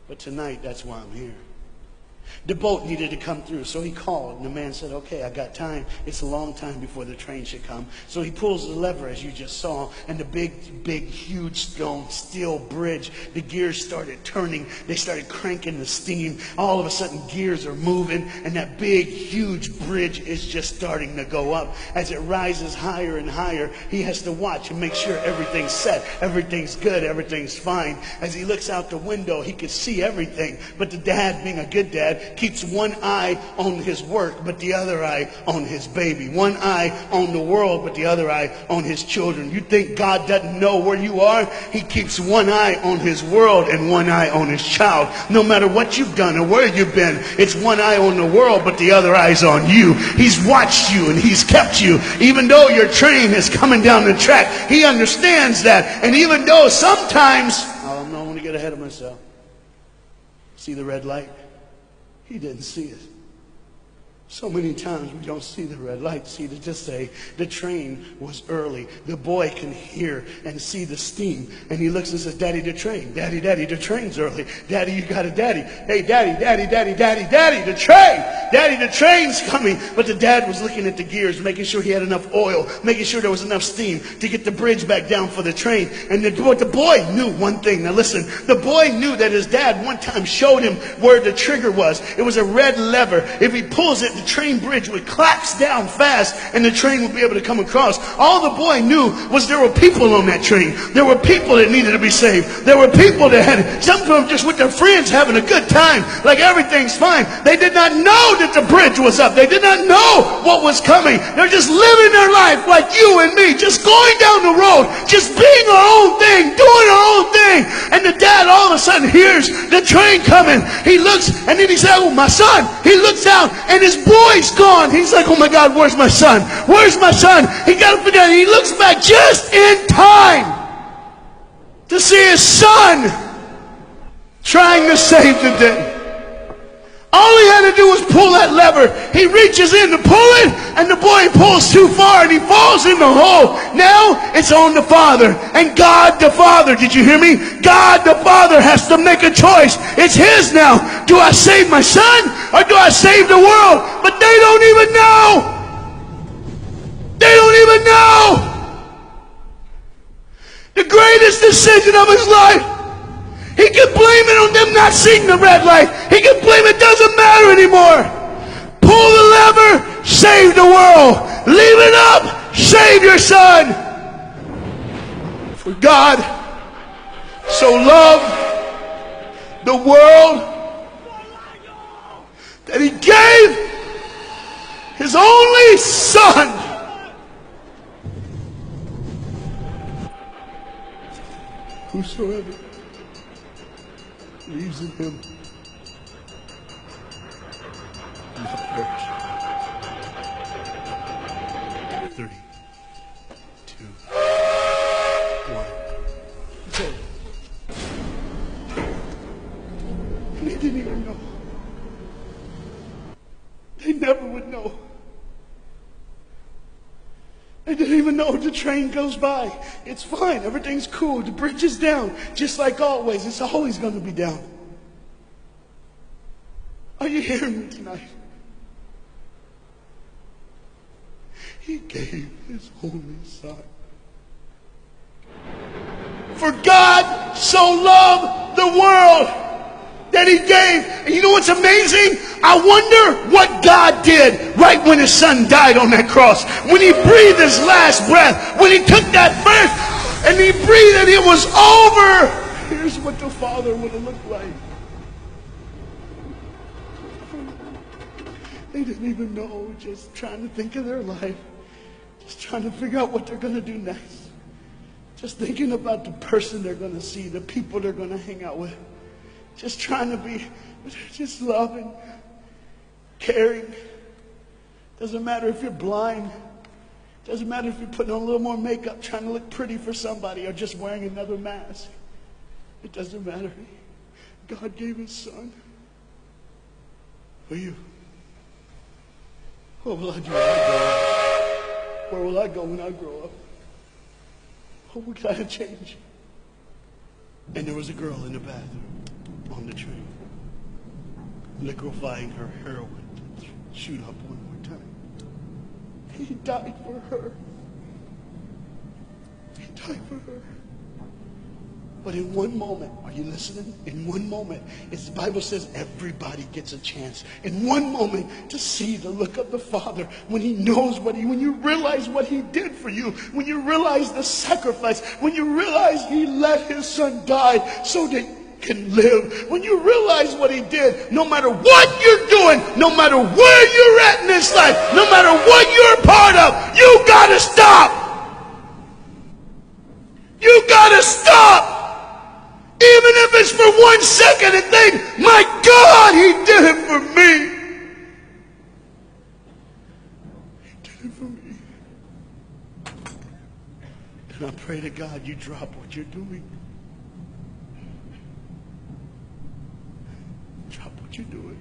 But tonight, that's why I'm here. The boat needed to come through, so he called, and the man said, okay, I got time. It's a long time before the train should come. So he pulls the lever, as you just saw, and the big, huge steel bridge, the gears started turning. They started cranking the steam. All of a sudden, gears are moving, and that big, huge bridge is just starting to go up. As it rises higher and higher, he has to watch and make sure everything's set, everything's good, everything's fine. As he looks out the window, he can see everything, but the dad, being a good dad, keeps one eye on his work, but the other eye on his baby. One eye on the world, but the other eye on his children. You think God doesn't know where you are? He keeps one eye on his world and one eye on his child. No matter what you've done or where you've been, it's one eye on the world, but the other eye's on you. He's watched you and he's kept you. Even though your train is coming down the track, he understands that. And even though sometimes, I don't want to get ahead of myself. See the red light? He didn't see it. So many times we don't see the red light. See, to just say the train was early. The boy can hear and see the steam. And he looks and says, Daddy, the train. Daddy, the train's early. Daddy, you got a daddy. Hey, Daddy, the train. Daddy, the train's coming. But the dad was looking at the gears, making sure he had enough oil, making sure there was enough steam to get the bridge back down for the train. And the boy knew one thing. Now listen, the boy knew that his dad one time showed him where the trigger was. It was a red lever. If he pulls it, the train bridge would collapse down fast and the train would be able to come across. All the boy knew was there were people on that train. There were people that needed to be saved. There were people that had, some of them just with their friends having a good time, like everything's fine. They did not know that the bridge was up. They did not know what was coming. They're just living their life like you and me, just going down the road, just being our own thing, doing our own thing. And the dad all of a sudden hears the train coming. He looks and then he says, oh, my son. He looks out and his boy's gone. He's like, oh my God, where's my son? Where's my son? He got up and down. He looks back just in time to see his son trying to save the day. All he had to do was pull that lever. He reaches in to pull it, and the boy pulls too far, and he falls in the hole. Now it's on the father. And God the Father, did you hear me? God the Father has to make a choice. It's his now. Do I save my son, or do I save the world? But they don't even know. They don't even know. The greatest decision of his life. He can blame it on them not seeing the red light. He can blame it doesn't matter anymore. Pull the lever, save the world. Leave it up, save your son. For God so loved the world that he gave his only son. Whosoever believes in him will not perish. 3, 2, 1. It's over. And they didn't even know. They never would know. They didn't even know the train goes by. It's fine. Everything's cool. The bridge is down. Just like always. It's always going to be down. Are you hearing me tonight? He gave his only son. For God so loved the world that he gave. And you know what's amazing? I wonder what God did right when his son died on that cross. When he breathed his last breath. When he took that breath and he breathed and it was over. Here's what the Father would have looked like. They didn't even know. Just trying to think of their life. Just trying to figure out what they're going to do next. Just thinking about the person they're going to see. The people they're going to hang out with. Just trying to be, just loving, caring. Doesn't matter if you're blind. Doesn't matter if you're putting on a little more makeup, trying to look pretty for somebody, or just wearing another mask. It doesn't matter. God gave his son for you. What will I do when I grow up? Where will I go when I grow up? What will I change? And there was a girl in the bathroom on the train. liquefying her heroin to shoot up one more time. He died for her. He died for her. But in one moment, are you listening? In one moment, as the Bible says, everybody gets a chance. In one moment to see the look of the Father when he knows when you realize what he did for you, when you realize the sacrifice, when you realize he let his son die so that you can live, when you realize what he did, no matter what you're doing, no matter where you're at in this life, no matter what you're a part of, you gotta stop. You gotta stop. Even if it's for 1 second, and think, my God, he did it for me. He did it for me. And I pray to God you drop what you're doing. Drop what you're doing.